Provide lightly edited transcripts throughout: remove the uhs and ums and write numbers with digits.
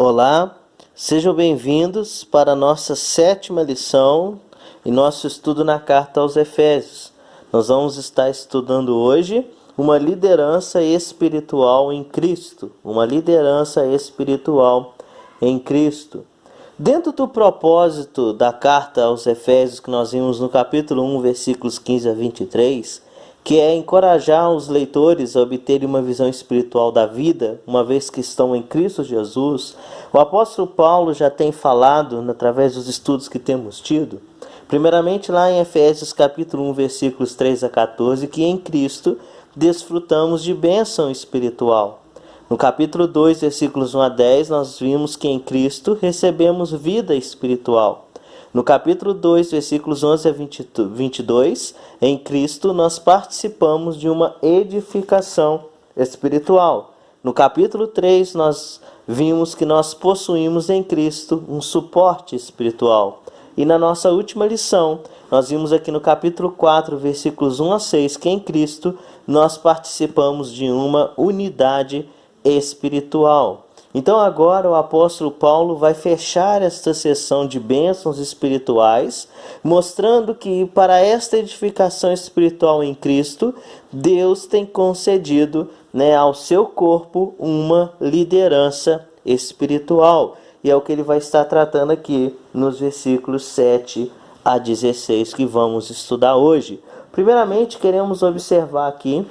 Olá, sejam bem-vindos para a nossa 7ª lição e nosso estudo na carta aos Efésios. Nós vamos estar estudando hoje uma liderança espiritual em Cristo. Uma liderança espiritual em Cristo. Dentro do propósito da carta aos Efésios que nós vimos no capítulo 1, versículos 15 a 23, que é encorajar os leitores a obterem uma visão espiritual da vida, uma vez que estão em Cristo Jesus, o apóstolo Paulo já tem falado, através dos estudos que temos tido, primeiramente lá em Efésios capítulo 1, versículos 3 a 14, que em Cristo desfrutamos de bênção espiritual. No capítulo 2, versículos 1 a 10, nós vimos que em Cristo recebemos vida espiritual. No capítulo 2, versículos 11 a 22, em Cristo nós participamos de uma edificação espiritual. No capítulo 3, nós vimos que nós possuímos em Cristo um suporte espiritual. E na nossa última lição, nós vimos aqui no capítulo 4, versículos 1 a 6, que em Cristo nós participamos de uma unidade espiritual. Então agora o apóstolo Paulo vai fechar esta sessão de bênçãos espirituais, mostrando que para esta edificação espiritual em Cristo, Deus tem concedido, ao seu corpo uma liderança espiritual. E é o que ele vai estar tratando aqui nos versículos 7 a 16 que vamos estudar hoje. Primeiramente queremos observar aqui,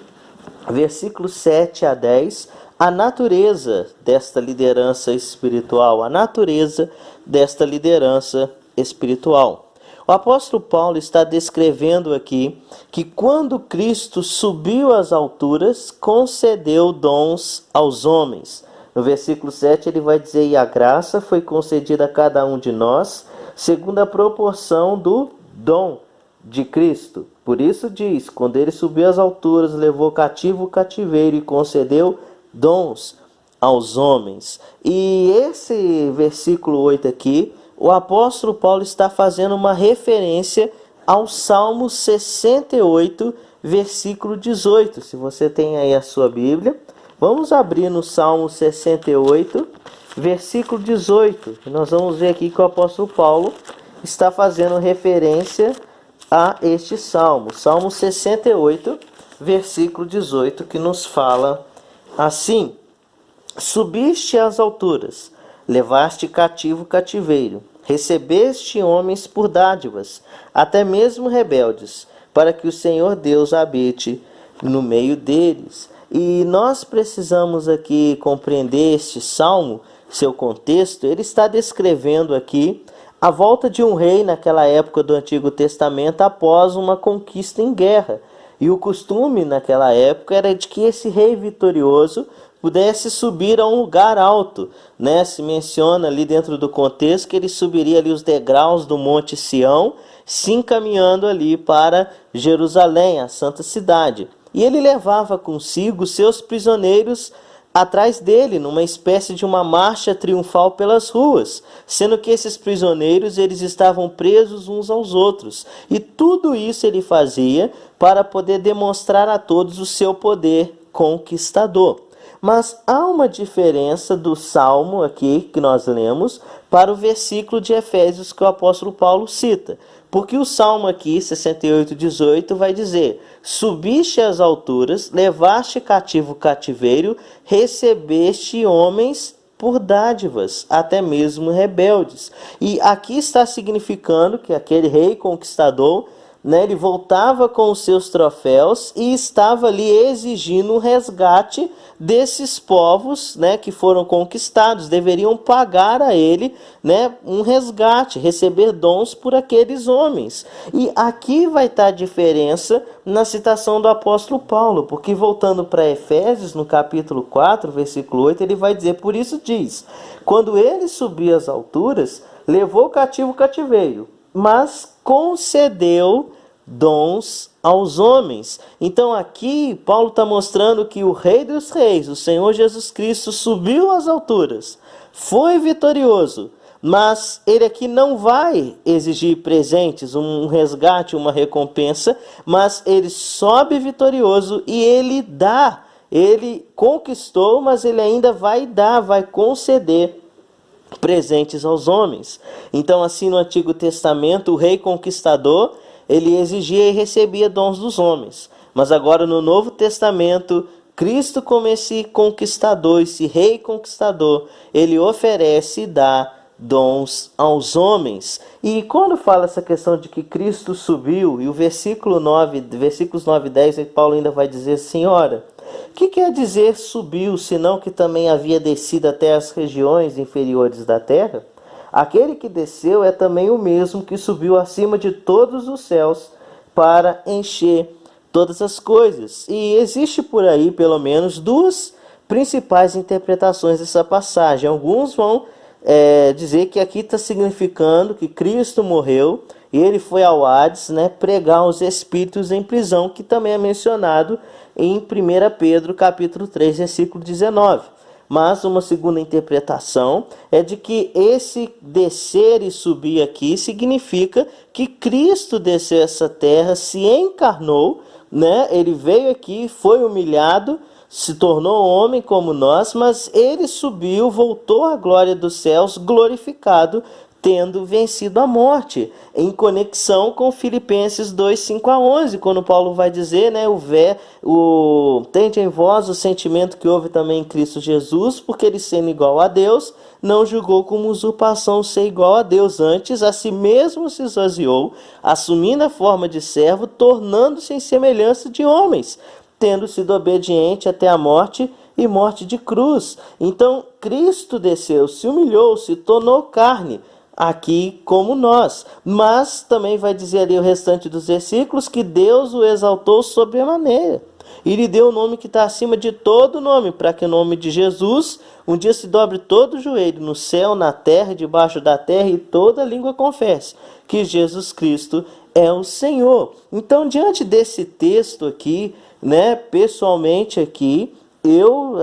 versículos 7 a 10, a natureza desta liderança espiritual, a natureza desta liderança espiritual. O apóstolo Paulo está descrevendo aqui que quando Cristo subiu às alturas, concedeu dons aos homens. No versículo 7 ele vai dizer, e a graça foi concedida a cada um de nós, segundo a proporção do dom de Cristo. Por isso diz, quando ele subiu às alturas, levou cativo o cativeiro e concedeu dons aos homens. E esse versículo 8 aqui, o apóstolo Paulo está fazendo uma referência ao Salmo 68, versículo 18. Se você tem aí a sua Bíblia, vamos abrir no Salmo 68, versículo 18. Nós vamos ver aqui que o apóstolo Paulo está fazendo referência a este Salmo. Salmo 68, versículo 18, que nos fala assim: subiste às alturas, levaste cativo o cativeiro, recebeste homens por dádivas, até mesmo rebeldes, para que o Senhor Deus habite no meio deles. E nós precisamos aqui compreender este salmo, seu contexto. Ele está descrevendo aqui a volta de um rei naquela época do Antigo Testamento após uma conquista em guerra. E o costume naquela época era de que esse rei vitorioso pudesse subir a um lugar alto, Se menciona ali dentro do contexto que ele subiria ali os degraus do Monte Sião, se encaminhando ali para Jerusalém, a santa cidade. E ele levava consigo seus prisioneiros atrás dele, numa espécie de uma marcha triunfal pelas ruas, sendo que esses prisioneiros eles estavam presos uns aos outros. E tudo isso ele fazia para poder demonstrar a todos o seu poder conquistador. Mas há uma diferença do Salmo aqui que nós lemos para o versículo de Efésios que o apóstolo Paulo cita. Porque o Salmo aqui, 68:18, vai dizer: subiste às alturas, levaste cativo o cativeiro, recebeste homens por dádivas, até mesmo rebeldes. E aqui está significando que aquele rei conquistador, ele voltava com os seus troféus e estava ali exigindo um resgate desses povos, que foram conquistados. Deveriam pagar a ele, um resgate, receber dons por aqueles homens. E aqui vai estar a diferença na citação do apóstolo Paulo, porque voltando para Efésios, no capítulo 4, versículo 8, ele vai dizer, por isso diz, quando ele subiu às alturas, levou cativo o cativeiro, mas concedeu dons aos homens. Então aqui Paulo está mostrando que o Rei dos Reis, o Senhor Jesus Cristo, subiu às alturas, foi vitorioso, mas ele aqui não vai exigir presentes, um resgate, uma recompensa, mas ele sobe vitorioso e ele dá. Ele conquistou, mas ele ainda vai dar, vai conceder presentes aos homens. Então, assim, no Antigo Testamento, o rei conquistador, ele exigia e recebia dons dos homens. Mas agora, no Novo Testamento, Cristo, como esse conquistador, esse rei conquistador, ele oferece e dá dons aos homens. E quando fala essa questão de que Cristo subiu, e o versículos 9 e 10, Paulo ainda vai dizer assim, ora, o que quer dizer subiu, senão que também havia descido até as regiões inferiores da terra? Aquele que desceu é também o mesmo que subiu acima de todos os céus para encher todas as coisas. E existe por aí, pelo menos, duas principais interpretações dessa passagem. Alguns vão dizer que aqui está significando que Cristo morreu e ele foi ao Hades, né, pregar os espíritos em prisão, que também é mencionado em 1 Pedro capítulo 3, versículo 19. Mas uma segunda interpretação é de que esse descer e subir aqui significa que Cristo desceu essa terra, se encarnou, né? Ele veio aqui, foi humilhado, se tornou homem como nós, mas ele subiu, voltou à glória dos céus, glorificado, tendo vencido a morte, em conexão com Filipenses 2, 5 a 11, quando Paulo vai dizer, né, tende em vós o sentimento que houve também em Cristo Jesus, porque ele sendo igual a Deus, não julgou como usurpação ser igual a Deus, antes a si mesmo se esvaziou, assumindo a forma de servo, tornando-se em semelhança de homens, tendo sido obediente até a morte e morte de cruz. Então, Cristo desceu, se humilhou, se tornou carne, aqui como nós. Mas também vai dizer ali o restante dos versículos que Deus o exaltou sobremaneira e lhe deu o nome que está acima de todo nome, para que o nome de Jesus um dia se dobre todo o joelho no céu, na terra, debaixo da terra, e toda língua confesse que Jesus Cristo é o Senhor. Então, diante desse texto aqui, né, pessoalmente aqui, eu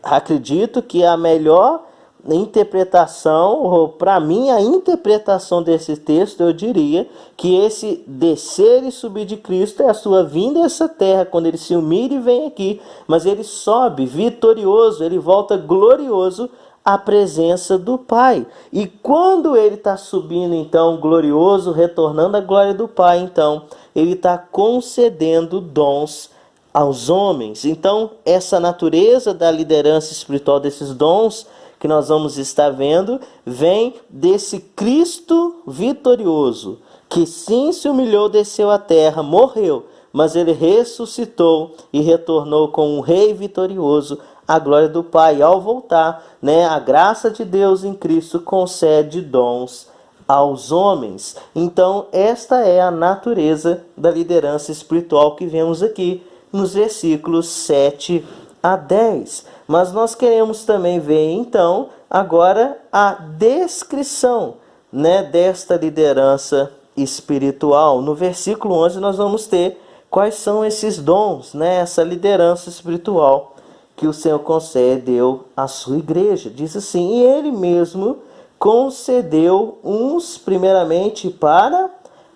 acredito que a melhor interpretação, ou para mim a interpretação desse texto, eu diria que esse descer e subir de Cristo é a sua vinda a essa terra, quando ele se humilha e vem aqui, mas ele sobe vitorioso, ele volta glorioso à presença do Pai. E quando ele está subindo então glorioso, retornando à glória do Pai, então ele está concedendo dons aos homens. Então essa natureza da liderança espiritual, desses dons que nós vamos estar vendo, vem desse Cristo vitorioso, que sim se humilhou, desceu à terra, morreu, mas ele ressuscitou e retornou como um rei vitorioso à glória do Pai. Ao voltar, né, a graça de Deus em Cristo concede dons aos homens. Então, esta é a natureza da liderança espiritual que vemos aqui nos versículos 7 a 10. Mas nós queremos também ver, então, agora a descrição, né, desta liderança espiritual. No versículo 11 nós vamos ter quais são esses dons, né, essa liderança espiritual que o Senhor concedeu à sua igreja. Diz assim, e ele mesmo concedeu uns primeiramente para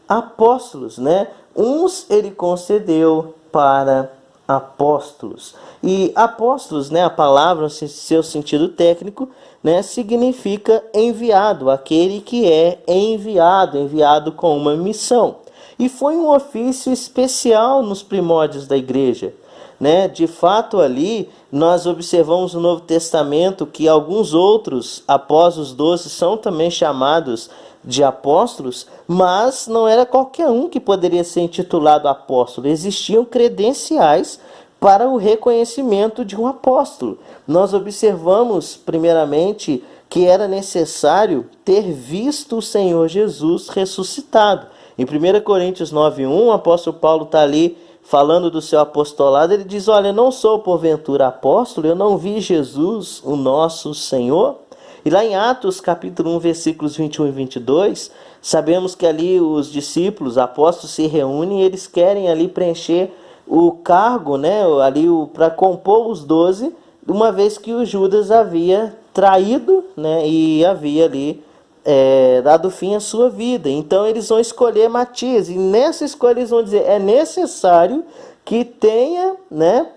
apóstolos, né? Uns ele concedeu para apóstolos. E apóstolos, né, a palavra, no seu sentido técnico, né, significa enviado, aquele que é enviado com uma missão. E foi um ofício especial nos primórdios da igreja, né? De fato, ali nós observamos no Novo Testamento que alguns outros, após os 12, são também chamados de apóstolos, mas não era qualquer um que poderia ser intitulado apóstolo. Existiam credenciais para o reconhecimento de um apóstolo. Nós observamos, primeiramente, que era necessário ter visto o Senhor Jesus ressuscitado. Em 1 Coríntios 9:1, o apóstolo Paulo está ali falando do seu apostolado. Ele diz, olha, não sou porventura apóstolo, eu não vi Jesus, o nosso Senhor. E lá em Atos, capítulo 1, versículos 21 e 22, sabemos que ali os discípulos, apóstolos, se reúnem e eles querem ali preencher o cargo, né, ali para compor os 12, uma vez que o Judas havia traído, né, e havia ali dado fim à sua vida. Então eles vão escolher Matias, e nessa escolha eles vão dizer, é necessário que tenha, né,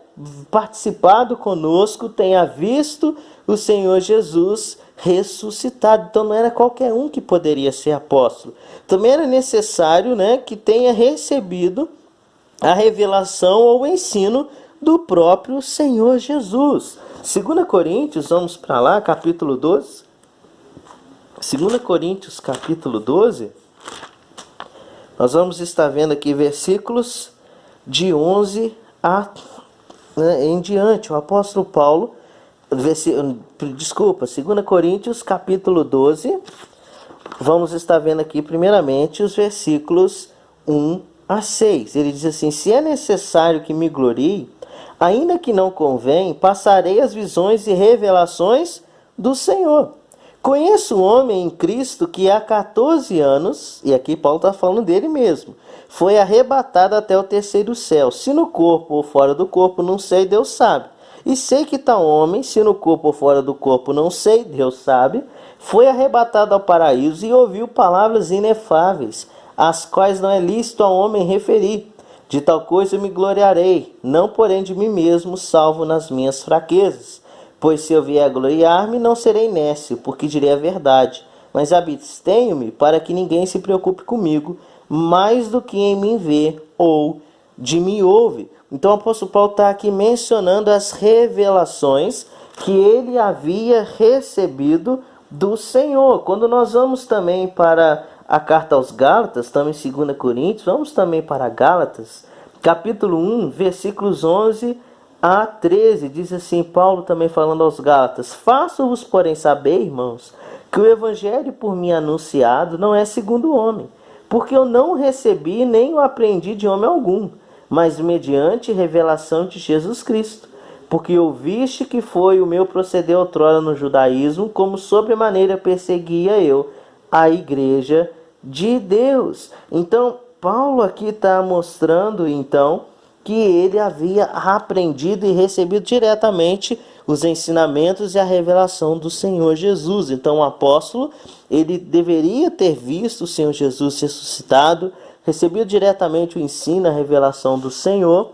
participado conosco, tenha visto o Senhor Jesus ressuscitado. Então não era qualquer um que poderia ser apóstolo. Também era necessário, né, que tenha recebido a revelação ou o ensino do próprio Senhor Jesus. 2 Coríntios, vamos para lá, capítulo 12. 2 Coríntios, capítulo 12. Nós vamos estar vendo aqui versículos de 11 em diante. O apóstolo Paulo, 2 Coríntios, capítulo 12. Vamos estar vendo aqui primeiramente os versículos 1 a 6. Ele diz assim: se é necessário que me glorie, ainda que não convém, passarei as visões e revelações do Senhor. Conheço um homem em Cristo que há 14 anos, e aqui Paulo está falando dele mesmo, foi arrebatado até o terceiro céu. Se no corpo ou fora do corpo, não sei, Deus sabe. E sei que tal homem, se no corpo ou fora do corpo, não sei, Deus sabe, foi arrebatado ao paraíso e ouviu palavras inefáveis, as quais não é lícito ao homem referir. De tal coisa eu me gloriarei, não porém de mim mesmo, salvo nas minhas fraquezas. Pois se eu vier a gloriar-me, não serei nécio, porque direi a verdade. Mas abstenho-me para que ninguém se preocupe comigo, mais do que em mim vê ou de mim ouve. Então o apóstolo Paulo está aqui mencionando as revelações que ele havia recebido do Senhor. Quando nós vamos também para a carta aos Gálatas, estamos em 2 Coríntios, vamos também para Gálatas, capítulo 1, versículos 11 a 13, diz assim, Paulo também falando aos Gálatas: faço-vos, porém, saber, irmãos, que o evangelho por mim anunciado não é segundo o homem, porque eu não recebi nem o aprendi de homem algum, mas mediante revelação de Jesus Cristo. Porque ouviste que foi o meu proceder outrora no judaísmo, como sobremaneira perseguia eu a igreja de Deus. Então, Paulo aqui está mostrando, então, que ele havia aprendido e recebido diretamente os ensinamentos e a revelação do Senhor Jesus. Então o apóstolo, ele deveria ter visto o Senhor Jesus ressuscitado, recebido diretamente o ensino, a revelação do Senhor,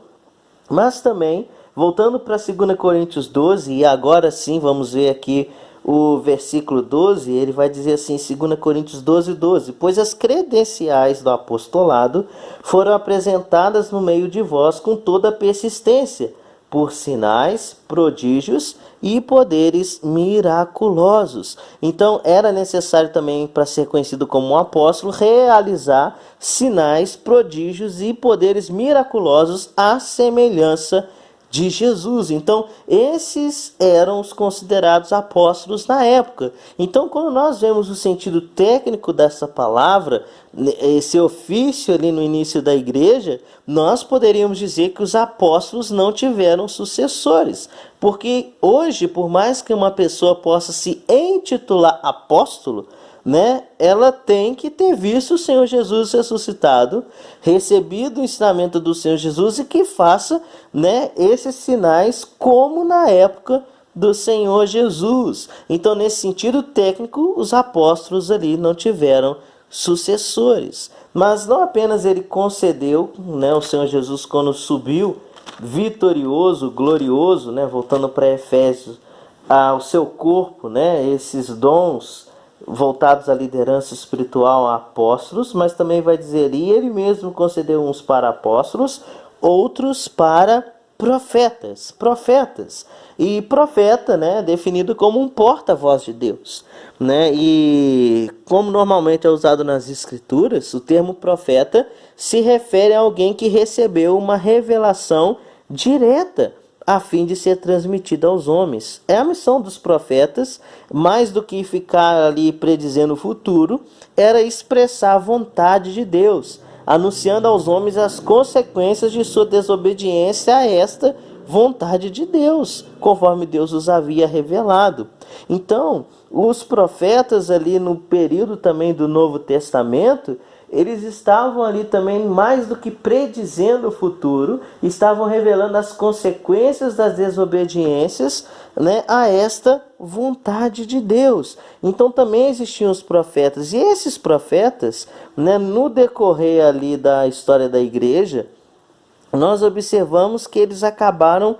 mas também, voltando para 2 Coríntios 12, e agora sim vamos ver aqui o versículo 12, ele vai dizer assim, 2 Coríntios 12, 12. Pois as credenciais do apostolado foram apresentadas no meio de vós com toda persistência, por sinais, prodígios e poderes miraculosos. Então era necessário também, para ser conhecido como um apóstolo, realizar sinais, prodígios e poderes miraculosos à semelhança de Jesus. Então esses eram os considerados apóstolos na época. Então quando nós vemos o sentido técnico dessa palavra, esse ofício ali no início da igreja, nós poderíamos dizer que os apóstolos não tiveram sucessores, porque hoje, por mais que uma pessoa possa se intitular apóstolo, ela tem que ter visto o Senhor Jesus ressuscitado, recebido o ensinamento do Senhor Jesus e que faça, esses sinais como na época do Senhor Jesus. Então, nesse sentido técnico, os apóstolos ali não tiveram sucessores. Mas não apenas ele concedeu, o Senhor Jesus, quando subiu vitorioso, glorioso, voltando para Efésios, ao seu corpo, esses dons voltados à liderança espiritual a apóstolos, mas também vai dizer, e ele mesmo concedeu uns para apóstolos, outros para profetas. E profeta, definido como um porta-voz de Deus, E como normalmente é usado nas escrituras, o termo profeta se refere a alguém que recebeu uma revelação direta a fim de ser transmitida aos homens. É a missão dos profetas, mais do que ficar ali predizendo o futuro, era expressar a vontade de Deus, anunciando aos homens as consequências de sua desobediência a esta vontade de Deus, conforme Deus os havia revelado. Então, os profetas ali no período também do Novo Testamento, eles estavam ali também, mais do que predizendo o futuro, estavam revelando as consequências das desobediências, a esta vontade de Deus. Então também existiam os profetas, e esses profetas, no decorrer ali da história da igreja, nós observamos que eles acabaram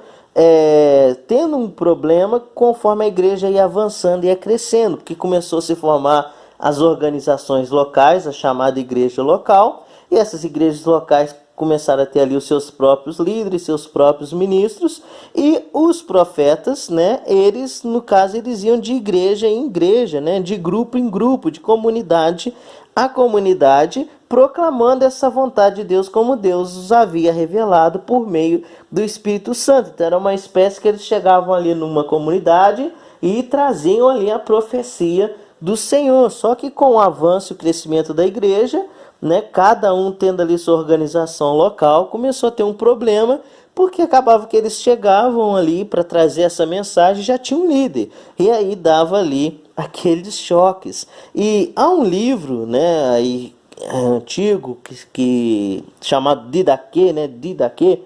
tendo um problema conforme a igreja ia avançando e ia crescendo, porque começou a se formar as organizações locais, a chamada igreja local, e essas igrejas locais começaram a ter ali os seus próprios líderes, seus próprios ministros, e os profetas, né, eles, no caso, eles iam de igreja em igreja, né, de grupo em grupo, de comunidade a comunidade, proclamando essa vontade de Deus como Deus os havia revelado por meio do Espírito Santo. Então era uma espécie que eles chegavam ali numa comunidade e traziam ali a profecia do Senhor. Só que com o avanço e o crescimento da igreja, né, cada um tendo ali sua organização local, começou a ter um problema, porque acabava que eles chegavam ali para trazer essa mensagem, já tinha um líder, e aí dava ali aqueles choques. E há um livro, né, aí, antigo, que chamado Didaquê, né, Didaquê,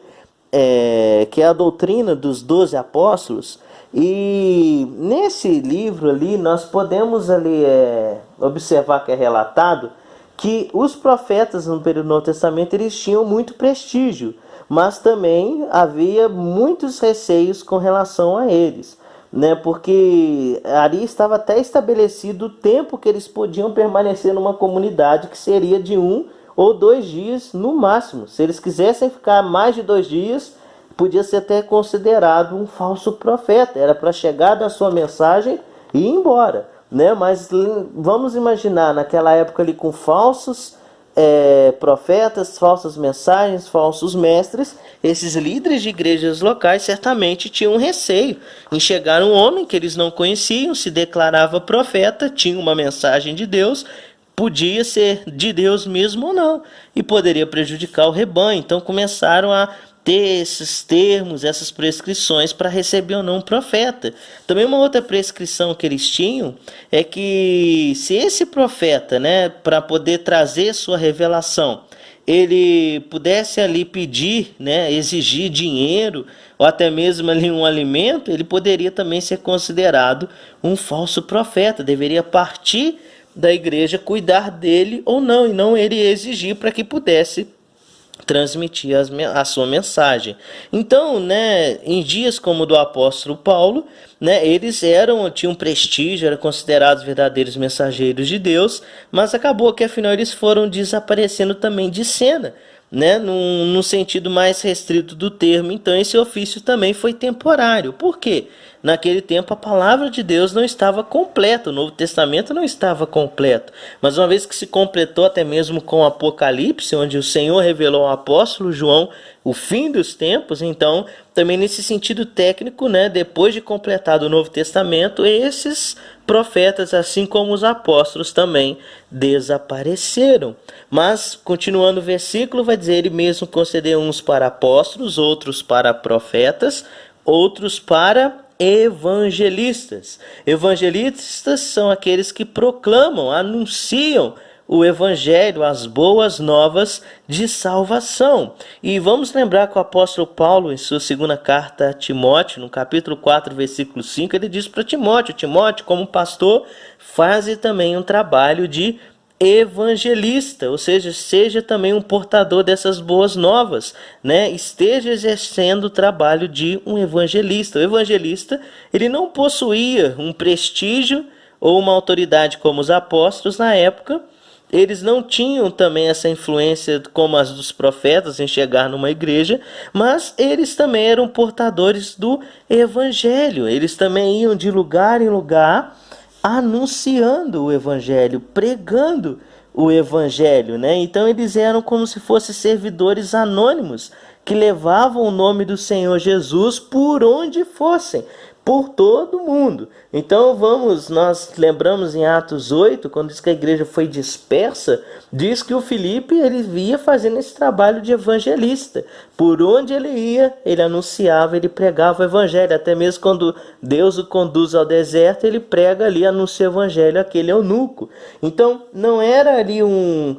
que é a doutrina dos 12 apóstolos, e nesse livro ali nós podemos ali observar que é relatado que os profetas no período do Novo Testamento eles tinham muito prestígio, mas também havia muitos receios com relação a eles, né? Porque ali estava até estabelecido o tempo que eles podiam permanecer numa comunidade, que seria de 1 ou 2 dias no máximo. Se eles quisessem ficar mais de 2 dias, podia ser até considerado um falso profeta, era para chegar da sua mensagem e ir embora, né? Mas vamos imaginar naquela época ali com falsos profetas, falsas mensagens, falsos mestres, esses líderes de igrejas locais certamente tinham um receio em chegar um homem que eles não conheciam, se declarava profeta, tinha uma mensagem de Deus, podia ser de Deus mesmo ou não, e poderia prejudicar o rebanho. Então começaram a ter esses termos, essas prescrições para receber ou não um profeta. Também uma outra prescrição que eles tinham é que se esse profeta, né, para poder trazer sua revelação, ele pudesse ali pedir, né, exigir dinheiro ou até mesmo ali um alimento, ele poderia também ser considerado um falso profeta, deveria partir da igreja cuidar dele ou não, e não ele exigir para que pudesse transmitir a sua mensagem. Então, né, em dias como o do apóstolo Paulo, né, eles tinham prestígio, eram considerados verdadeiros mensageiros de Deus, mas acabou que afinal eles foram desaparecendo também de cena, né, no sentido mais restrito do termo. Então esse ofício também foi temporário. Por quê? Naquele tempo a palavra de Deus não estava completa, o Novo Testamento não estava completo, mas uma vez que se completou até mesmo com o Apocalipse, onde o Senhor revelou ao apóstolo João o fim dos tempos, então também nesse sentido técnico, né, depois de completado o Novo Testamento, esses profetas, assim como os apóstolos, também desapareceram. Mas, continuando o versículo, vai dizer: ele mesmo concedeu uns para apóstolos, outros para profetas, outros para evangelistas. Evangelistas são aqueles que proclamam, anunciam o evangelho, as boas novas de salvação. E vamos lembrar que o apóstolo Paulo, em sua segunda carta a Timóteo, no capítulo 4, versículo 5, ele diz para Timóteo: Timóteo, como pastor, faze também um trabalho de evangelista, ou seja, seja também um portador dessas boas novas, né? Esteja exercendo o trabalho de um evangelista. O evangelista, ele não possuía um prestígio ou uma autoridade como os apóstolos na época. Eles não tinham também essa influência como as dos profetas em chegar numa igreja, mas eles também eram portadores do evangelho. Eles também iam de lugar em lugar anunciando o evangelho, pregando o evangelho, né? Então eles eram como se fossem servidores anônimos que levavam o nome do Senhor Jesus por onde fossem, por todo o mundo. Então nós lembramos em Atos 8, quando diz que a igreja foi dispersa, diz que o Filipe ele via fazendo esse trabalho de evangelista. Por onde ele ia, ele anunciava, ele pregava o evangelho. Até mesmo quando Deus o conduz ao deserto, ele prega ali, anuncia o evangelho àquele eunuco. Então não era ali um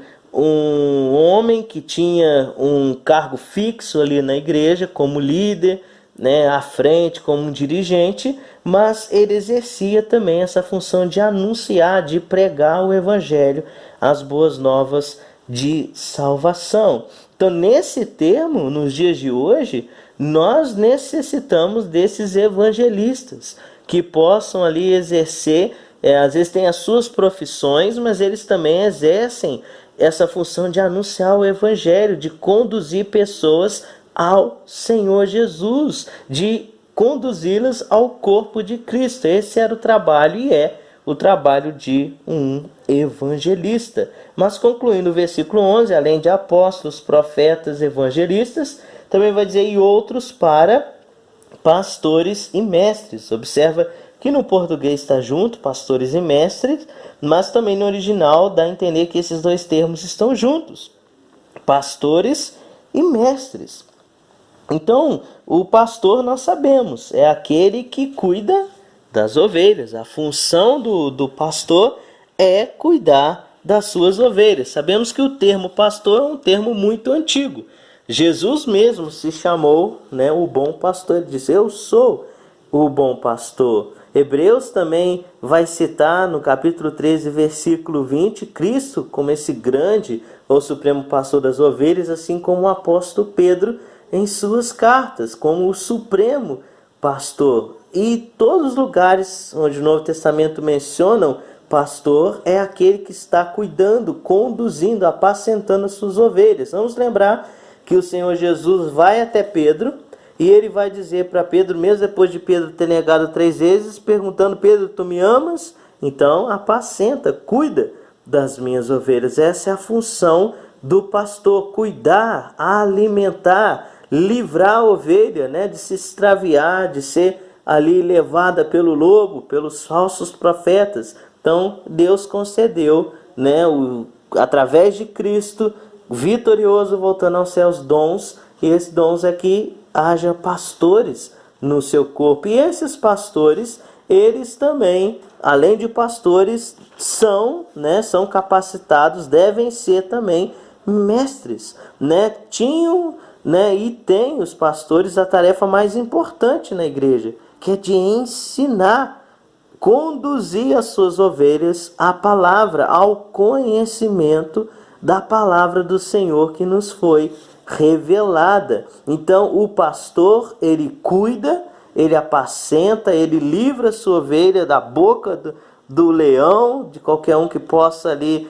homem que tinha um cargo fixo ali na igreja como líder, né, à frente como um dirigente, mas ele exercia também essa função de anunciar, de pregar o evangelho, as boas novas de salvação. Então, nesse termo, nos dias de hoje, nós necessitamos desses evangelistas que possam ali exercer, às vezes tem as suas profissões, mas eles também exercem essa função de anunciar o evangelho, de conduzir pessoas ao Senhor Jesus, de conduzi-las ao corpo de Cristo. Esse era o trabalho e é o trabalho de um evangelista. Mas concluindo o versículo 11, além de apóstolos, profetas, evangelistas, também vai dizer e outros para pastores e mestres. Observa que no português está junto, pastores e mestres, mas também no original dá a entender que esses dois termos estão juntos, pastores e mestres. Então, o pastor, nós sabemos, é aquele que cuida das ovelhas. A função do pastor é cuidar das suas ovelhas. Sabemos que o termo pastor é um termo muito antigo. Jesus mesmo se chamou, o bom pastor. Ele disse, eu sou o bom pastor. Hebreus também vai citar no capítulo 13, versículo 20, Cristo como esse grande ou supremo pastor das ovelhas, assim como o apóstolo Pedro em suas cartas, como o supremo pastor. E todos os lugares onde o Novo Testamento mencionam pastor, é aquele que está cuidando, conduzindo, apacentando as suas ovelhas. Vamos lembrar que o Senhor Jesus vai até Pedro e ele vai dizer para Pedro, mesmo depois de Pedro ter negado 3 vezes, perguntando, Pedro, tu me amas? Então apacenta, cuida das minhas ovelhas. Essa é a função do pastor, cuidar, alimentar, livrar a ovelha, de se extraviar, de ser ali levada pelo lobo, pelos falsos profetas. Então Deus concedeu, através de Cristo, vitorioso, voltando aos céus, dons, e esses dons é que haja pastores no seu corpo. E esses pastores, eles também, além de pastores, são capacitados, devem ser também mestres, tinham, e tem os pastores a tarefa mais importante na igreja, que é de ensinar, conduzir as suas ovelhas à palavra, ao conhecimento da palavra do Senhor que nos foi revelada. Então o pastor, ele cuida, ele apacenta, ele livra a sua ovelha da boca do leão, de qualquer um que possa ali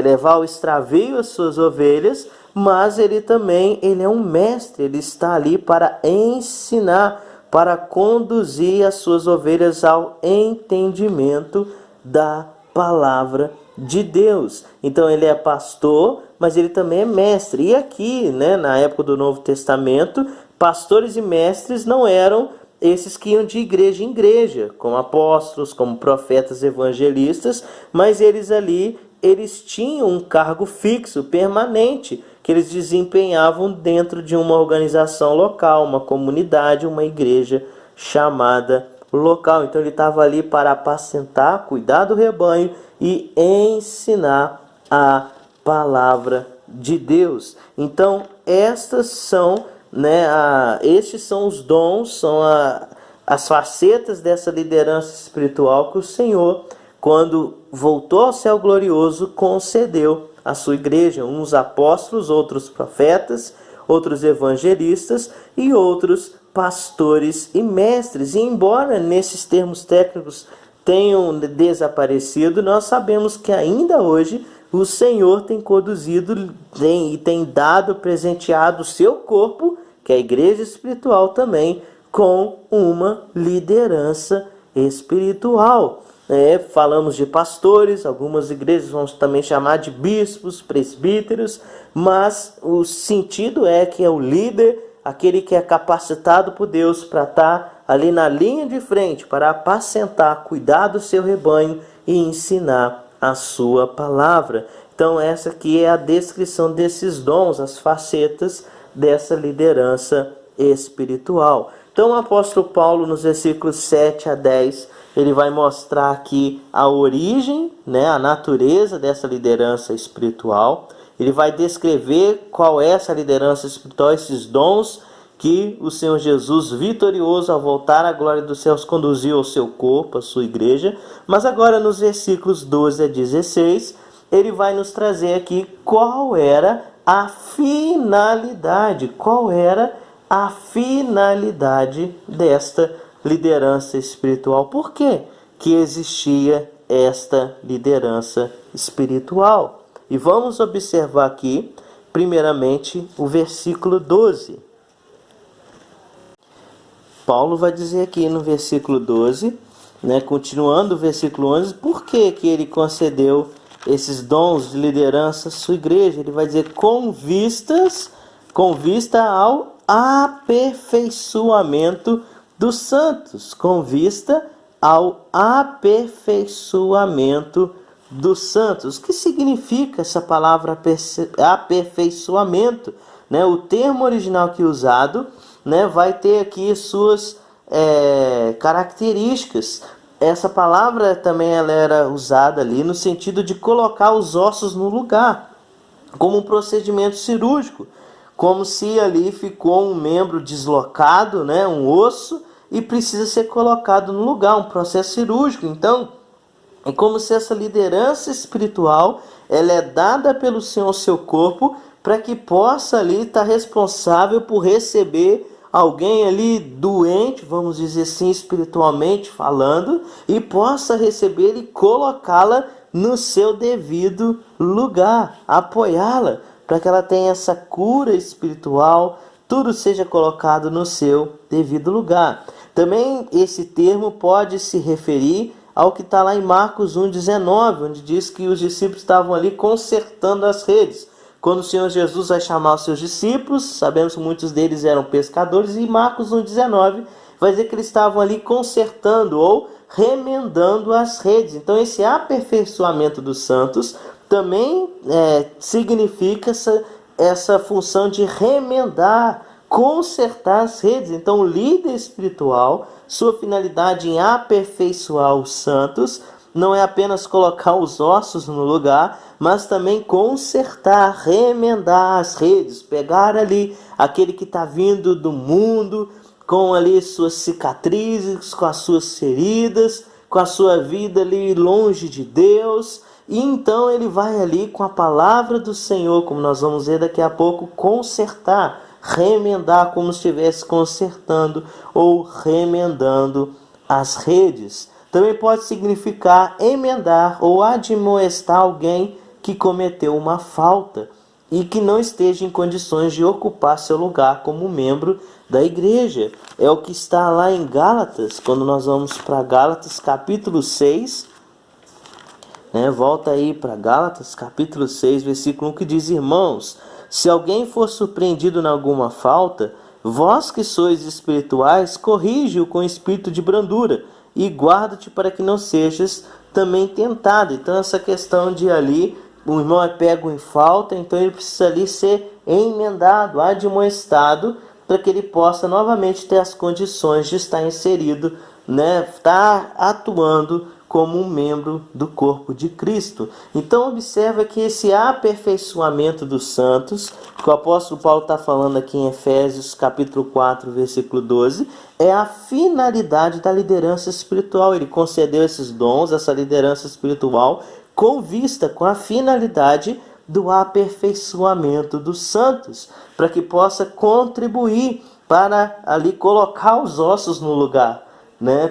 levar ao extravio as suas ovelhas, mas ele também é um mestre, ele está ali para ensinar, para conduzir as suas ovelhas ao entendimento da palavra de Deus. Então ele é pastor, mas ele também é mestre. E aqui, na época do Novo Testamento, pastores e mestres não eram esses que iam de igreja em igreja, como apóstolos, como profetas, evangelistas, mas eles tinham um cargo fixo, permanente, que eles desempenhavam dentro de uma organização local, uma comunidade, uma igreja chamada local. Então ele estava ali para apacentar, cuidar do rebanho e ensinar a palavra de Deus. Então estes são os dons, são as facetas dessa liderança espiritual que o Senhor, quando voltou ao céu glorioso, concedeu à sua igreja, uns apóstolos, outros profetas, outros evangelistas e outros pastores e mestres. E embora nesses termos técnicos tenham desaparecido, nós sabemos que ainda hoje o Senhor tem conduzido e tem dado, presenteado o seu corpo, que é a igreja espiritual também, com uma liderança espiritual. Falamos de pastores, algumas igrejas vão também chamar de bispos, presbíteros, mas o sentido é que é o líder, aquele que é capacitado por Deus para estar ali na linha de frente, para apacentar, cuidar do seu rebanho e ensinar a sua palavra. Então essa aqui é a descrição desses dons, as facetas dessa liderança espiritual. Então o apóstolo Paulo, nos versículos 7 a 10, ele vai mostrar aqui a origem, a natureza dessa liderança espiritual. Ele vai descrever qual é essa liderança espiritual, esses dons que o Senhor Jesus, vitorioso ao voltar à glória dos céus, conduziu ao seu corpo, à sua igreja. Mas agora nos versículos 12 a 16, ele vai nos trazer aqui qual era a finalidade, qual era a finalidade desta liderança espiritual. Por que que existia esta liderança espiritual? E vamos observar aqui, primeiramente, o versículo 12. Paulo vai dizer aqui no versículo 12, continuando o versículo 11, por que que ele concedeu esses dons de liderança à sua igreja. Ele vai dizer com vista ao aperfeiçoamento dos santos. Com vista ao aperfeiçoamento dos santos. O que significa essa palavra aperfeiçoamento? O termo original aqui usado vai ter aqui suas características. Essa palavra também ela era usada ali no sentido de colocar os ossos no lugar, como um procedimento cirúrgico, como se ali ficou um membro deslocado, um osso, e precisa ser colocado no lugar, um processo cirúrgico. Então, é como se essa liderança espiritual ela é dada pelo Senhor ao seu corpo, para que possa ali estar responsável por receber alguém ali doente, vamos dizer assim, espiritualmente falando, e possa receber e colocá-la no seu devido lugar, apoiá-la, para que ela tenha essa cura espiritual, tudo seja colocado no seu devido lugar. Também esse termo pode se referir ao que está lá em Marcos 1,19, onde diz que os discípulos estavam ali consertando as redes. Quando o Senhor Jesus vai chamar os seus discípulos, sabemos que muitos deles eram pescadores, e Marcos 1,19 vai dizer que eles estavam ali consertando ou remendando as redes. Então esse aperfeiçoamento dos santos também significa essa função de remendar, consertar as redes. Então o líder espiritual, sua finalidade em aperfeiçoar os santos, não é apenas colocar os ossos no lugar, mas também consertar, remendar as redes, pegar ali aquele que está vindo do mundo, com ali suas cicatrizes, com as suas feridas, com a sua vida ali longe de Deus, e então ele vai ali com a palavra do Senhor, como nós vamos ver daqui a pouco, consertar, remendar, como se estivesse consertando ou remendando as redes. Também pode significar emendar ou admoestar alguém que cometeu uma falta e que não esteja em condições de ocupar seu lugar como membro da igreja. É o que está lá em Gálatas, quando nós vamos para Gálatas capítulo 6, volta aí para Gálatas capítulo 6, versículo 1, que diz: irmãos, se alguém for surpreendido em alguma falta, vós que sois espirituais, corrige-o com espírito de brandura, e guarda-te para que não sejas também tentado. Então essa questão de ali, o irmão é pego em falta, então ele precisa ali ser emendado, admoestado, para que ele possa novamente ter as condições de estar inserido, estar atuando como um membro do corpo de Cristo. Então observa que esse aperfeiçoamento dos santos, que o apóstolo Paulo está falando aqui em Efésios capítulo 4, versículo 12, é a finalidade da liderança espiritual. Ele concedeu esses dons, essa liderança espiritual, com a finalidade do aperfeiçoamento dos santos, para que possa contribuir para ali colocar os ossos no lugar,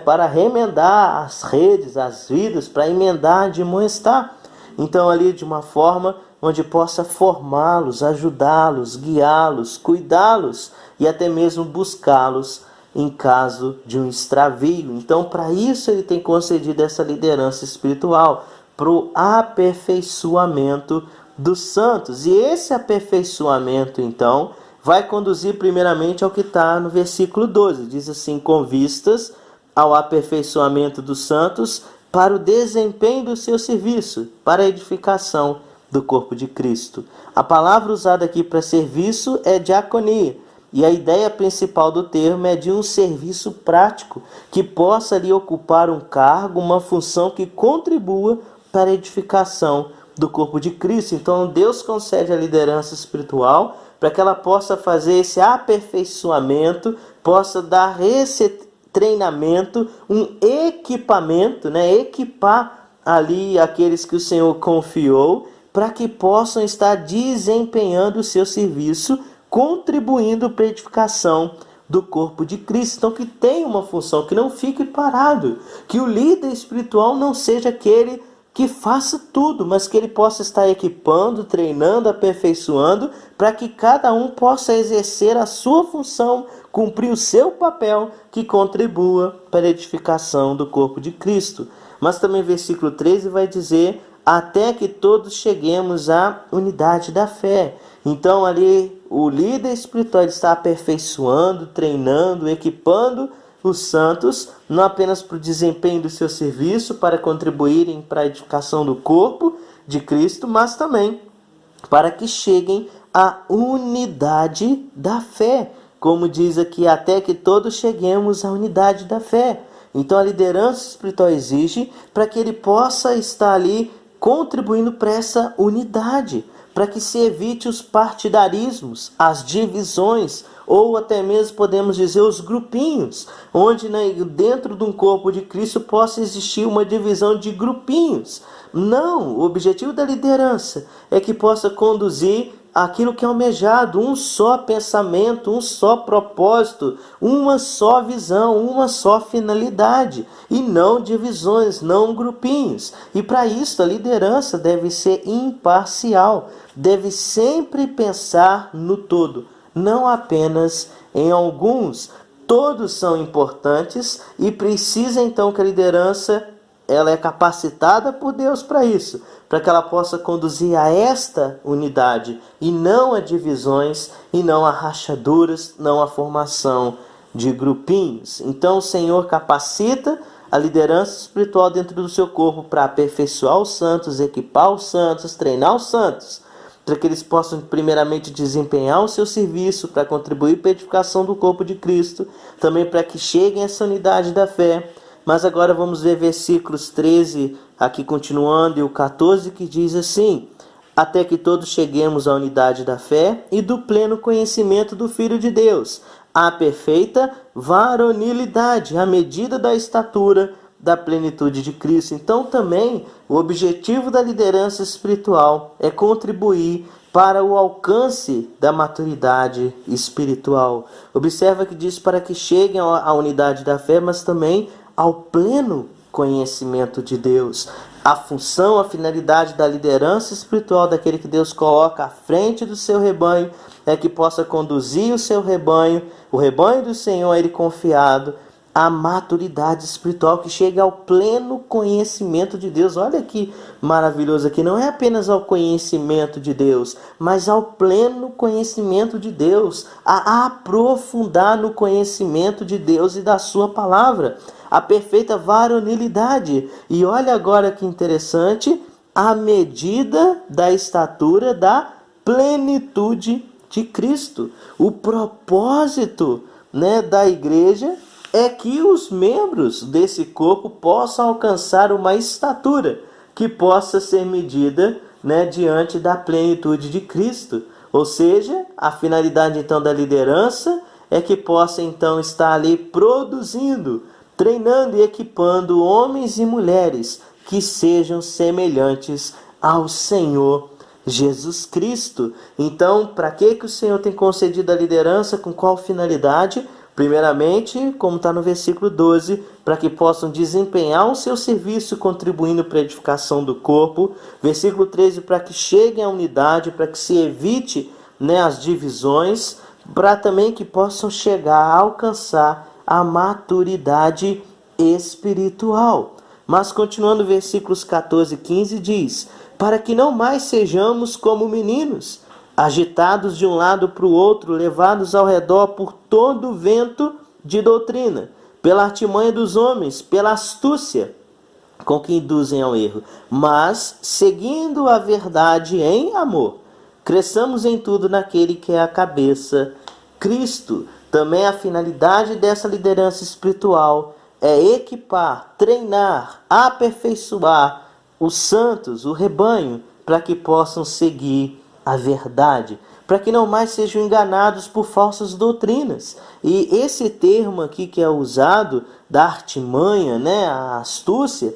para remendar as redes, as vidas, para emendar, admoestar. Então ali de uma forma onde possa formá-los, ajudá-los, guiá-los, cuidá-los e até mesmo buscá-los em caso de um extravio. Então para isso ele tem concedido essa liderança espiritual, para o aperfeiçoamento dos santos. E esse aperfeiçoamento então vai conduzir primeiramente ao que está no versículo 12. Diz assim: com vistas ao aperfeiçoamento dos santos, para o desempenho do seu serviço, para a edificação do corpo de Cristo. A palavra usada aqui para serviço é diaconia, e a ideia principal do termo é de um serviço prático, que possa ali ocupar um cargo, uma função que contribua para a edificação do corpo de Cristo. Então Deus concede a liderança espiritual para que ela possa fazer esse aperfeiçoamento, possa dar esse treinamento, um equipamento, equipar ali aqueles que o Senhor confiou, para que possam estar desempenhando o seu serviço contribuindo para a edificação do corpo de Cristo. Então, que tenha uma função, que não fique parado, que o líder espiritual não seja aquele que faça tudo, mas que ele possa estar equipando, treinando, aperfeiçoando, para que cada um possa exercer a sua função, cumprir o seu papel, que contribua para a edificação do corpo de Cristo. Mas também versículo 13 vai dizer, até que todos cheguemos à unidade da fé. Então ali o líder espiritual está aperfeiçoando, treinando, equipando os santos, não apenas para o desempenho do seu serviço, para contribuírem para a edificação do corpo de Cristo, mas também para que cheguem à unidade da fé. Como diz aqui, até que todos cheguemos à unidade da fé. Então a liderança espiritual exige para que ele possa estar ali contribuindo para essa unidade, para que se evite os partidarismos, as divisões, ou até mesmo podemos dizer os grupinhos, onde dentro de um corpo de Cristo possa existir uma divisão de grupinhos. Não, o objetivo da liderança é que possa conduzir aquilo que é almejado, um só pensamento, um só propósito, uma só visão, uma só finalidade, e não divisões, não grupinhos. E para isso a liderança deve ser imparcial, deve sempre pensar no todo, não apenas em alguns. Todos são importantes e precisa então que a liderança ela é capacitada por Deus para isso, para que ela possa conduzir a esta unidade e não a divisões, e não a rachaduras, não a formação de grupinhos. Então o Senhor capacita a liderança espiritual dentro do seu corpo para aperfeiçoar os santos, equipar os santos, treinar os santos, para que eles possam primeiramente desempenhar o seu serviço para contribuir para a edificação do corpo de Cristo, também para que cheguem a essa unidade da fé. Mas agora vamos ver versículos 13, aqui continuando, e o 14, que diz assim, até que todos cheguemos à unidade da fé e do pleno conhecimento do Filho de Deus, à perfeita varonilidade, à medida da estatura da plenitude de Cristo. Então também o objetivo da liderança espiritual é contribuir para o alcance da maturidade espiritual. Observa que diz para que cheguem à unidade da fé, mas também ao pleno conhecimento de Deus. A função, a finalidade da liderança espiritual, daquele que Deus coloca à frente do seu rebanho, é que possa conduzir o seu rebanho, o rebanho do Senhor a ele confiado, à maturidade espiritual, que chega ao pleno conhecimento de Deus. Olha que maravilhoso aqui, não é apenas ao conhecimento de Deus, mas ao pleno conhecimento de Deus, a aprofundar no conhecimento de Deus e da sua palavra, a perfeita varonilidade. E olha agora que interessante, a medida da estatura da plenitude de Cristo. O propósito, da igreja é que os membros desse corpo possam alcançar uma estatura que possa ser medida, diante da plenitude de Cristo. Ou seja, a finalidade então da liderança é que possa então estar ali produzindo, treinando e equipando homens e mulheres que sejam semelhantes ao Senhor Jesus Cristo. Então, para que o Senhor tem concedido a liderança? Com qual finalidade? Primeiramente, como está no versículo 12, para que possam desempenhar o seu serviço contribuindo para a edificação do corpo. Versículo 13, para que cheguem à unidade, para que se evite as divisões, para também que possam chegar a alcançar a maturidade espiritual. Mas continuando, versículos 14 e 15 diz, para que não mais sejamos como meninos, agitados de um lado para o outro, levados ao redor por todo o vento de doutrina, pela artimanha dos homens, pela astúcia com que induzem ao erro, mas seguindo a verdade em amor, cresçamos em tudo naquele que é a cabeça, Cristo. Também a finalidade dessa liderança espiritual é equipar, treinar, aperfeiçoar os santos, o rebanho, para que possam seguir a verdade, para que não mais sejam enganados por falsas doutrinas. E esse termo aqui que é usado, da artimanha, a astúcia,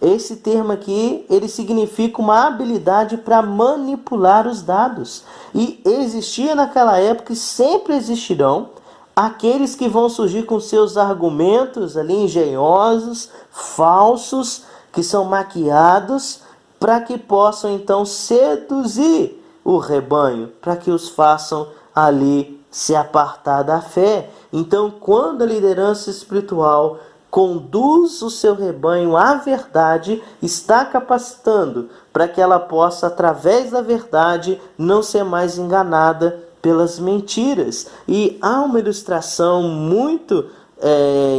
Esse termo aqui, ele significa uma habilidade para manipular os dados. E existia naquela época e sempre existirão aqueles que vão surgir com seus argumentos ali engenhosos, falsos, que são maquiados, para que possam então seduzir o rebanho, para que os façam ali se apartar da fé. Então, quando a liderança espiritual conduz o seu rebanho à verdade, está capacitando para que ela possa, através da verdade, não ser mais enganada pelas mentiras. E há uma ilustração muito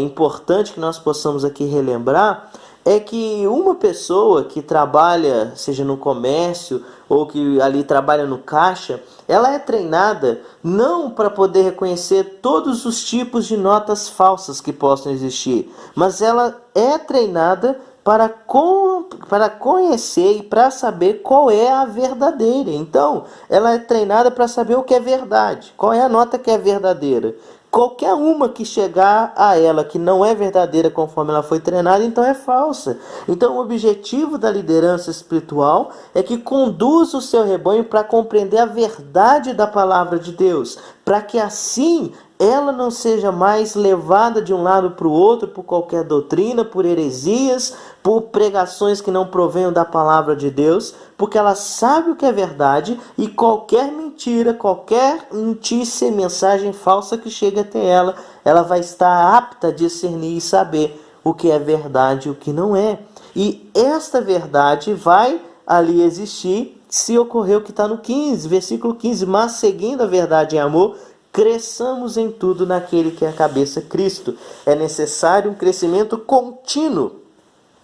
importante que nós possamos aqui relembrar, é que uma pessoa que trabalha, seja no comércio ou que ali trabalha no caixa, ela é treinada não para poder reconhecer todos os tipos de notas falsas que possam existir, mas ela é treinada para conhecer e para saber qual é a verdadeira. Então, ela é treinada para saber o que é verdade, qual é a nota que é verdadeira. Qualquer uma que chegar a ela que não é verdadeira conforme ela foi treinada, então é falsa. Então o objetivo da liderança espiritual é que conduza o seu rebanho para compreender a verdade da palavra de Deus, para que assim ela não seja mais levada de um lado para o outro por qualquer doutrina, por heresias, por pregações que não provenham da palavra de Deus, porque ela sabe o que é verdade e qualquer mentira, qualquer notícia, mensagem falsa que chegue até ela, ela vai estar apta a discernir e saber o que é verdade e o que não é. E esta verdade vai ali existir se ocorrer o que está no 15, versículo 15, mas seguindo a verdade em amor, cresçamos em tudo naquele que é a cabeça, Cristo. É necessário um crescimento contínuo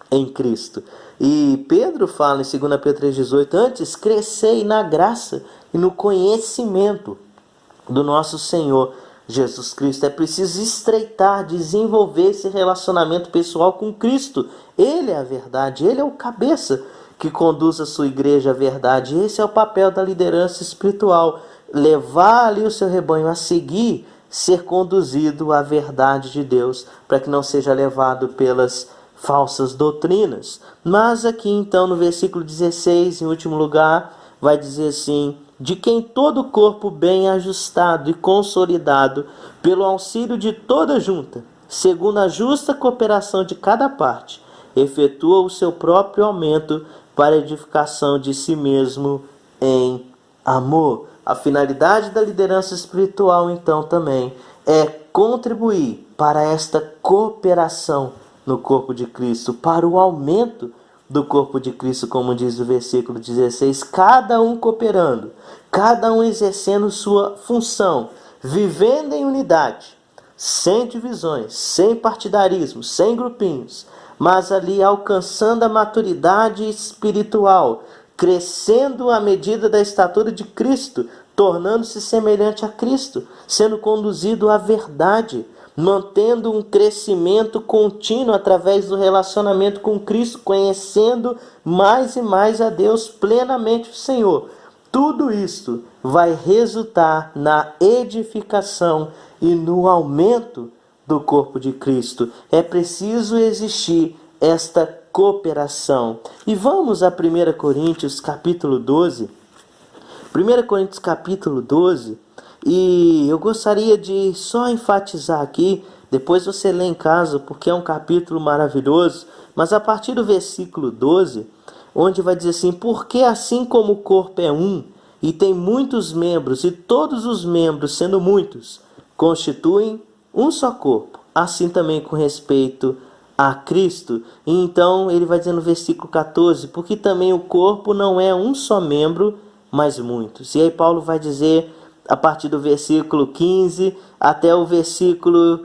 em Cristo. E Pedro fala em 2 Pedro 3,18, antes crescei na graça e no conhecimento do nosso Senhor Jesus Cristo. É preciso estreitar, desenvolver esse relacionamento pessoal com Cristo. Ele é a verdade, Ele é o cabeça que conduz a sua igreja à verdade. Esse é o papel da liderança espiritual. Levar ali o seu rebanho a seguir, ser conduzido à verdade de Deus, para que não seja levado pelas falsas doutrinas. Mas aqui então no versículo 16, em último lugar, vai dizer assim, de quem todo o corpo bem ajustado e consolidado, pelo auxílio de toda junta, segundo a justa cooperação de cada parte, efetua o seu próprio aumento para a edificação de si mesmo em amor. A finalidade da liderança espiritual, então, também é contribuir para esta cooperação no corpo de Cristo, para o aumento do corpo de Cristo, como diz o versículo 16, cada um cooperando, cada um exercendo sua função, vivendo em unidade, sem divisões, sem partidarismo, sem grupinhos, mas ali alcançando a maturidade espiritual, crescendo à medida da estatura de Cristo, tornando-se semelhante a Cristo, sendo conduzido à verdade, mantendo um crescimento contínuo através do relacionamento com Cristo, conhecendo mais e mais a Deus, plenamente o Senhor. Tudo isto vai resultar na edificação e no aumento do corpo de Cristo. É preciso existir esta cooperação. E vamos a 1 Coríntios capítulo 12. 1 Coríntios capítulo 12, e eu gostaria de só enfatizar aqui, depois você lê em casa, porque é um capítulo maravilhoso, mas a partir do versículo 12, onde vai dizer assim, porque assim como o corpo é um, e tem muitos membros, e todos os membros, sendo muitos, constituem um só corpo, assim também com respeito a Cristo. E então ele vai dizer no versículo 14, porque também o corpo não é um só membro, mas muitos. E aí Paulo vai dizer, a partir do versículo 15 até o versículo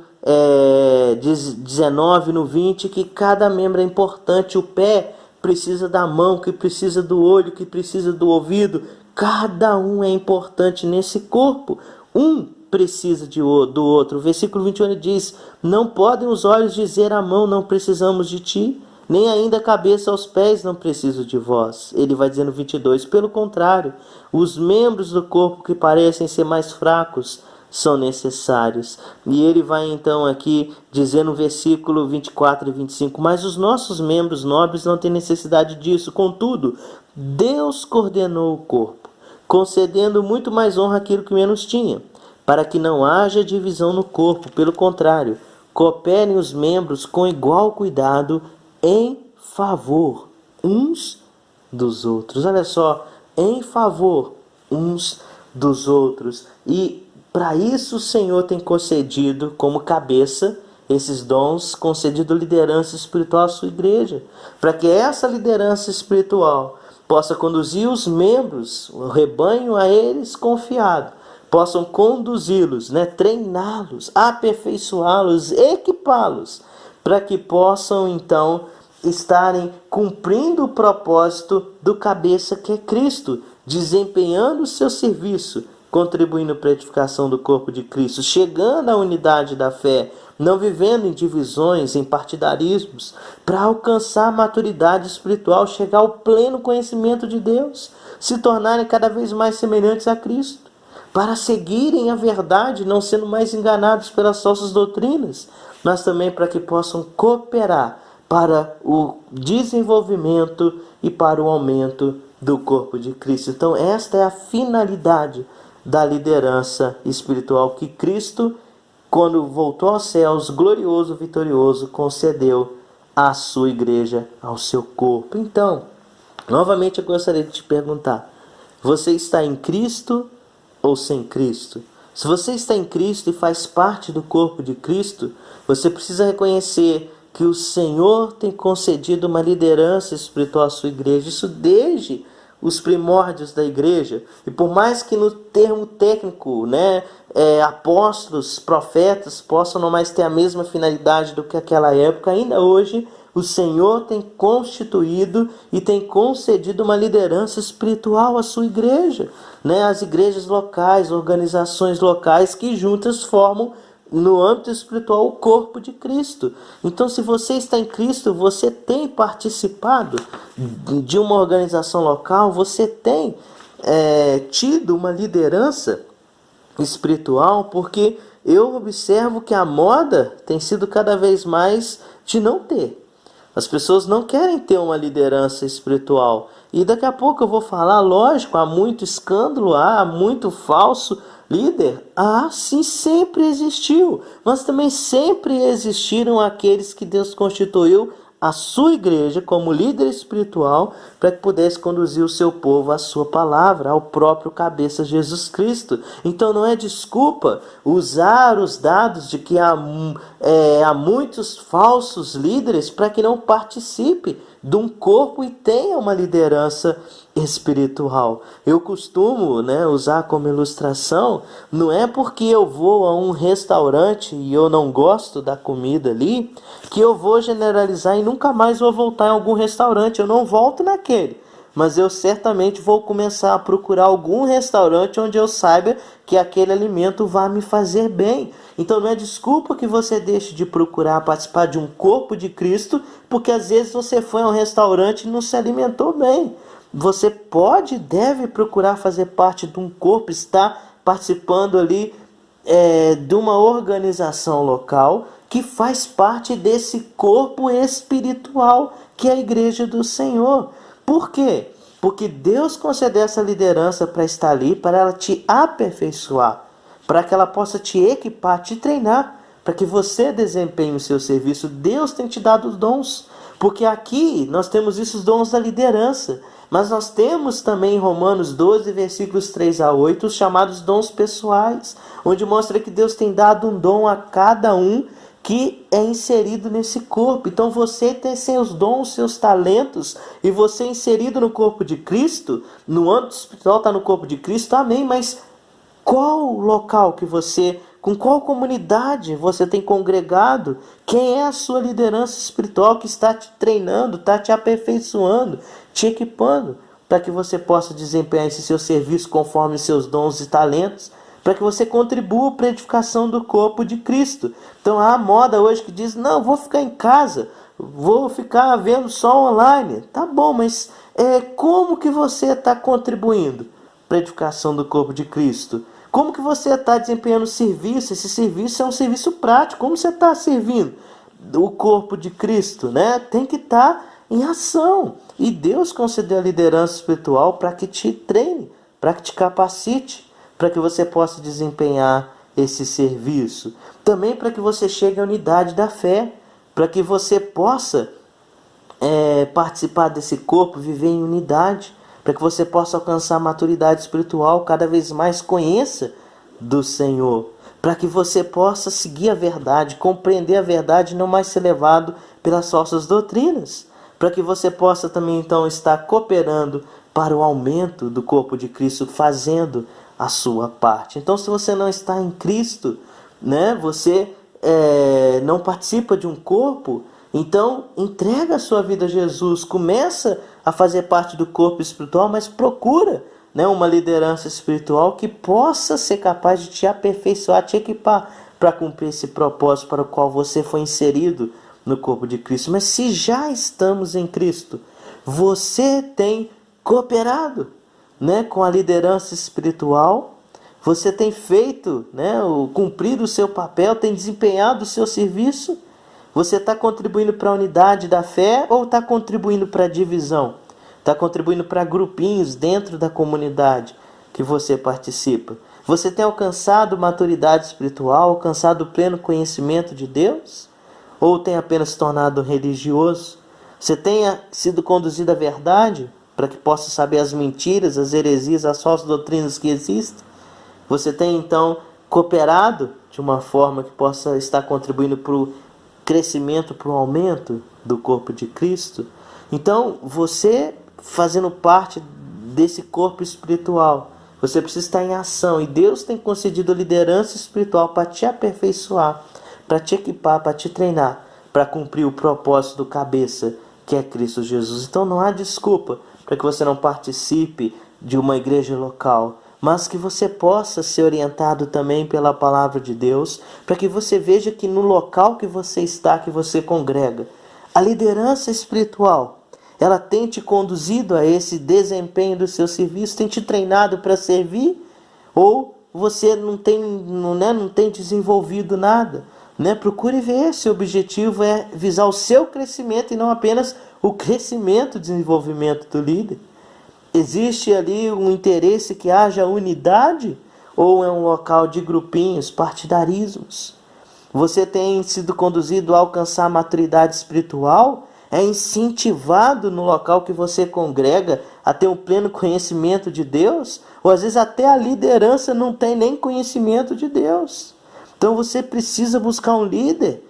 19 no 20, que cada membro é importante. O pé precisa da mão, que precisa do olho, que precisa do ouvido. Cada um é importante nesse corpo. Um precisa do outro. O versículo 21 diz, não podem os olhos dizer à mão, não precisamos de ti, nem ainda a cabeça aos pés, não preciso de vós. Ele vai dizer no 22, pelo contrário, os membros do corpo que parecem ser mais fracos são necessários. E ele vai então aqui dizer no versículo 24 e 25, mas os nossos membros nobres não têm necessidade disso. Contudo, Deus coordenou o corpo, concedendo muito mais honra àquilo que menos tinha, para que não haja divisão no corpo. Pelo contrário, cooperem os membros com igual cuidado em favor uns dos outros. Olha só, em favor uns dos outros. E para isso o Senhor tem concedido como cabeça esses dons, concedido liderança espiritual à sua igreja, para que essa liderança espiritual possa conduzir os membros, o rebanho a eles confiado, possam conduzi-los, treiná-los, aperfeiçoá-los, equipá-los, para que possam então estarem cumprindo o propósito do cabeça que é Cristo, desempenhando o seu serviço, contribuindo para a edificação do corpo de Cristo, chegando à unidade da fé, não vivendo em divisões, em partidarismos, para alcançar a maturidade espiritual, chegar ao pleno conhecimento de Deus, se tornarem cada vez mais semelhantes a Cristo, para seguirem a verdade, não sendo mais enganados pelas falsas doutrinas, mas também para que possam cooperar para o desenvolvimento e para o aumento do corpo de Cristo. Então, esta é a finalidade da liderança espiritual que Cristo, quando voltou aos céus, glorioso, vitorioso, concedeu à sua igreja, ao seu corpo. Então, novamente eu gostaria de te perguntar, você está em Cristo ou sem Cristo? Se você está em Cristo e faz parte do corpo de Cristo, você precisa reconhecer que o Senhor tem concedido uma liderança espiritual à sua igreja, isso desde os primórdios da igreja. E por mais que no termo técnico, apóstolos, profetas possam não mais ter a mesma finalidade do que aquela época, ainda hoje o Senhor tem constituído e tem concedido uma liderança espiritual à sua igreja, as igrejas locais, organizações locais que juntas formam no âmbito espiritual o corpo de Cristo. Então, se você está em Cristo, você tem participado de uma organização local, você tem tido uma liderança espiritual, porque eu observo que a moda tem sido cada vez mais de não ter. As pessoas não querem ter uma liderança espiritual. E daqui a pouco eu vou falar, lógico, há muito escândalo, há muito falso líder. Sim, sempre existiu. Mas também sempre existiram aqueles que Deus constituiu a sua igreja como líder espiritual para que pudesse conduzir o seu povo à sua palavra, ao próprio cabeça Jesus Cristo. Então não é desculpa usar os dados de que há muitos falsos líderes para que não participe de um corpo e tenha uma liderança espiritual. Eu costumo usar como ilustração, não é porque eu vou a um restaurante e eu não gosto da comida ali, que eu vou generalizar e nunca mais vou voltar em algum restaurante. Eu não volto naquele, mas eu certamente vou começar a procurar algum restaurante onde eu saiba que aquele alimento vai me fazer bem. Então não é desculpa que você deixe de procurar participar de um corpo de Cristo, porque às vezes você foi a um restaurante e não se alimentou bem. Você pode e deve procurar fazer parte de um corpo, estar participando ali de uma organização local que faz parte desse corpo espiritual que é a igreja do Senhor. Por quê? Porque Deus concedeu essa liderança para estar ali, para ela te aperfeiçoar, para que ela possa te equipar, te treinar, para que você desempenhe o seu serviço. Deus tem te dado os dons, porque aqui nós temos esses dons da liderança, mas nós temos também em Romanos 12, versículos 3 a 8, os chamados dons pessoais, onde mostra que Deus tem dado um dom a cada um que é inserido nesse corpo. Então você tem seus dons, seus talentos, e você é inserido no corpo de Cristo, no âmbito espiritual está no corpo de Cristo, amém, mas qual local que você, com qual comunidade você tem congregado? Quem é a sua liderança espiritual que está te treinando, está te aperfeiçoando, te equipando, para que você possa desempenhar esse seu serviço conforme os seus dons e talentos, para que você contribua para a edificação do corpo de Cristo. Então há a moda hoje que diz, não, vou ficar em casa, vou ficar vendo só online. Tá bom, mas como que você está contribuindo para a edificação do corpo de Cristo? Como que você está desempenhando o serviço? Esse serviço é um serviço prático. Como você está servindo o corpo de Cristo, né? Tem que estar em ação. E Deus concedeu a liderança espiritual para que te treine, para que te capacite, para que você possa desempenhar esse serviço. Também para que você chegue à unidade da fé, para que você possa participar desse corpo, viver em unidade, para que você possa alcançar a maturidade espiritual, cada vez mais conheça do Senhor, para que você possa seguir a verdade, compreender a verdade e não mais ser levado pelas falsas doutrinas, para que você possa também então estar cooperando para o aumento do corpo de Cristo, fazendo a sua parte. Então, se você não está em Cristo, né, você não participa de um corpo, então entrega a sua vida a Jesus, começa a fazer parte do corpo espiritual, mas procura, né, uma liderança espiritual que possa ser capaz de te aperfeiçoar, te equipar para cumprir esse propósito para o qual você foi inserido no corpo de Cristo. Mas se já estamos em Cristo, você tem cooperado, né, com a liderança espiritual, você tem feito, né, cumprido o seu papel, tem desempenhado o seu serviço. Você está contribuindo para a unidade da fé ou está contribuindo para a divisão? Está contribuindo para grupinhos dentro da comunidade que você participa? Você tem alcançado maturidade espiritual, alcançado o pleno conhecimento de Deus? Ou tem apenas se tornado religioso? Você tem sido conduzido à verdade para que possa saber as mentiras, as heresias, as falsas doutrinas que existem? Você tem então cooperado de uma forma que possa estar contribuindo para o crescimento, para o aumento do corpo de Cristo? Então, você fazendo parte desse corpo espiritual, você precisa estar em ação. E Deus tem concedido liderança espiritual para te aperfeiçoar, para te equipar, para te treinar, para cumprir o propósito do cabeça, que é Cristo Jesus. Então não há desculpa para que você não participe de uma igreja local, mas que você possa ser orientado também pela palavra de Deus, para que você veja que no local que você está, que você congrega, a liderança espiritual, ela tem te conduzido a esse desempenho do seu serviço, tem te treinado para servir, ou você não tem desenvolvido nada, né? Procure ver se o objetivo é visar o seu crescimento e não apenas o crescimento e desenvolvimento do líder. Existe ali um interesse que haja unidade ou é um local de grupinhos, partidarismos? Você tem sido conduzido a alcançar a maturidade espiritual? É incentivado no local que você congrega a ter um pleno conhecimento de Deus? Ou às vezes até a liderança não tem nem conhecimento de Deus. Então você precisa buscar um líder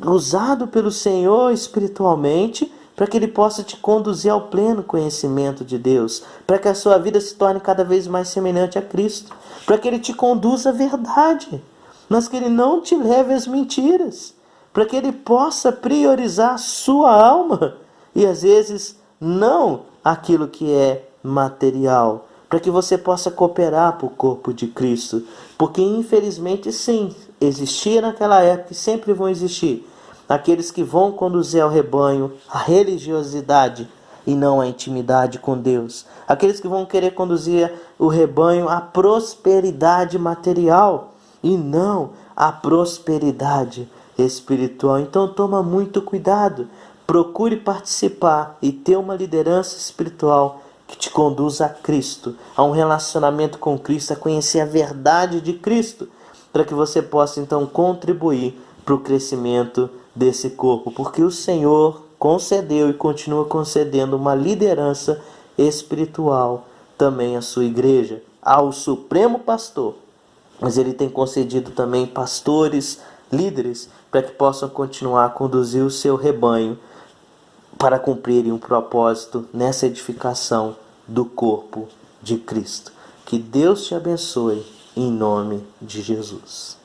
usado pelo Senhor espiritualmente, para que Ele possa te conduzir ao pleno conhecimento de Deus, para que a sua vida se torne cada vez mais semelhante a Cristo, para que Ele te conduza à verdade, mas que Ele não te leve às mentiras, para que Ele possa priorizar a sua alma e às vezes não aquilo que é material, para que você possa cooperar para o corpo de Cristo, porque infelizmente sim, existia naquela época e sempre vão existir aqueles que vão conduzir ao rebanho a religiosidade e não a intimidade com Deus. Aqueles que vão querer conduzir o rebanho à prosperidade material e não à prosperidade espiritual. Então toma muito cuidado. Procure participar e ter uma liderança espiritual que te conduza a Cristo, a um relacionamento com Cristo, a conhecer a verdade de Cristo, para que você possa então contribuir para o crescimento desse corpo, porque o Senhor concedeu e continua concedendo uma liderança espiritual também à sua igreja, ao Supremo Pastor, mas Ele tem concedido também pastores, líderes, para que possam continuar a conduzir o seu rebanho para cumprirem um propósito nessa edificação do corpo de Cristo. Que Deus te abençoe em nome de Jesus.